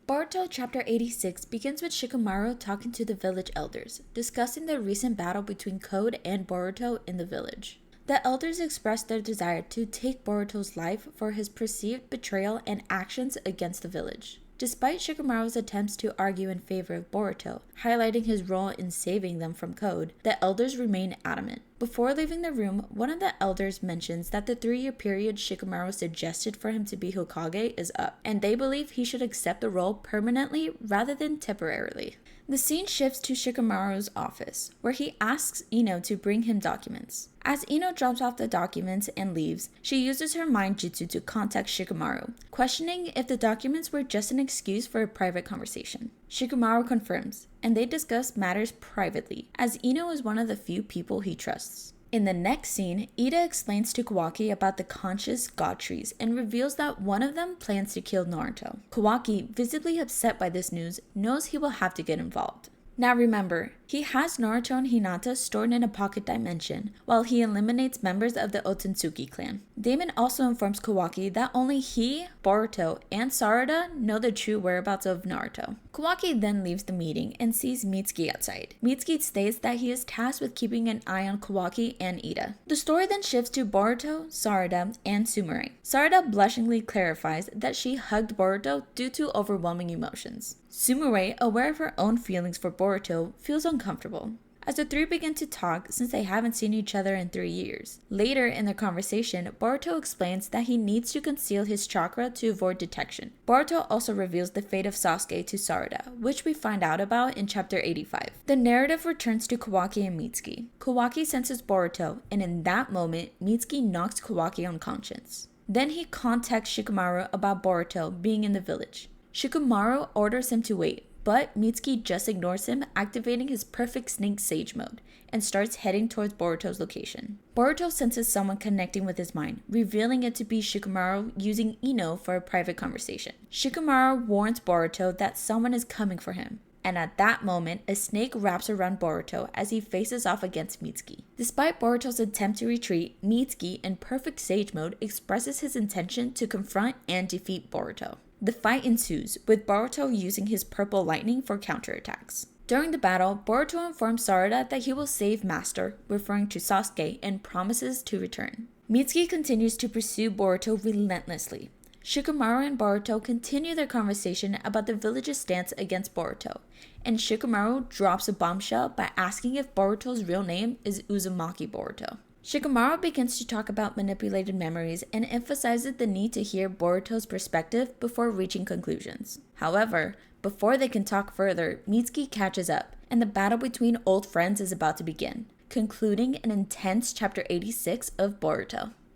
Boruto Chapter 86 begins with Shikamaru talking to the village elders, discussing the recent battle between Code and Boruto in the village. The elders express their desire to take Boruto's life for his perceived betrayal and actions against the village. Despite Shikamaru's attempts to argue in favor of Boruto, highlighting his role in saving them from Code, the elders remain adamant. Before leaving the room, one of the elders mentions that the 3-year period Shikamaru suggested for him to be Hokage is up, and they believe he should accept the role permanently rather than temporarily. The scene shifts to Shikamaru's office, where he asks Ino to bring him documents. As Ino drops off the documents and leaves, she uses her mind jutsu to contact Shikamaru, questioning if the documents were just an excuse for a private conversation. Shikamaru confirms, and they discuss matters privately, as Ino is one of the few people he trusts. In the next scene, Ida explains to Kawaki about the conscious god trees and reveals that one of them plans to kill Naruto. Kawaki, visibly upset by this news, knows he will have to get involved. Now remember, he has Naruto and Hinata stored in a pocket dimension, while he eliminates members of the Otsutsuki clan. Damon also informs Kawaki that only he, Boruto, and Sarada know the true whereabouts of Naruto. Kawaki then leaves the meeting and sees Mitsuki outside. Mitsuki states that he is tasked with keeping an eye on Kawaki and Ida. The story then shifts to Boruto, Sarada, and Sumire. Sarada blushingly clarifies that she hugged Boruto due to overwhelming emotions. Sumire, aware of her own feelings for Boruto, feels uncomfortable. As the three begin to talk since they haven't seen each other in 3 years. Later in their conversation, Boruto explains that he needs to conceal his chakra to avoid detection. Boruto also reveals the fate of Sasuke to Sarada, which we find out about in chapter 85. The narrative returns to Kawaki and Mitsuki. Kawaki senses Boruto, and in that moment, Mitsuki knocks Kawaki unconscious. Then he contacts Shikamaru about Boruto being in the village. Shikamaru orders him to wait, but Mitsuki just ignores him, activating his perfect snake sage mode, and starts heading towards Boruto's location. Boruto senses someone connecting with his mind, revealing it to be Shikamaru using Ino for a private conversation. Shikamaru warns Boruto that someone is coming for him, and at that moment, a snake wraps around Boruto as he faces off against Mitsuki. Despite Boruto's attempt to retreat, Mitsuki, in perfect sage mode, expresses his intention to confront and defeat Boruto. The fight ensues, with Boruto using his purple lightning for counterattacks. During the battle, Boruto informs Sarada that he will save Master, referring to Sasuke, and promises to return. Mitsuki continues to pursue Boruto relentlessly. Shikamaru and Boruto continue their conversation about the village's stance against Boruto, and Shikamaru drops a bombshell by asking if Boruto's real name is Uzumaki Boruto. Shikamaru begins to talk about manipulated memories and emphasizes the need to hear Boruto's perspective before reaching conclusions. However, before they can talk further, Mitsuki catches up, and the battle between old friends is about to begin, concluding an intense chapter 86 of Boruto.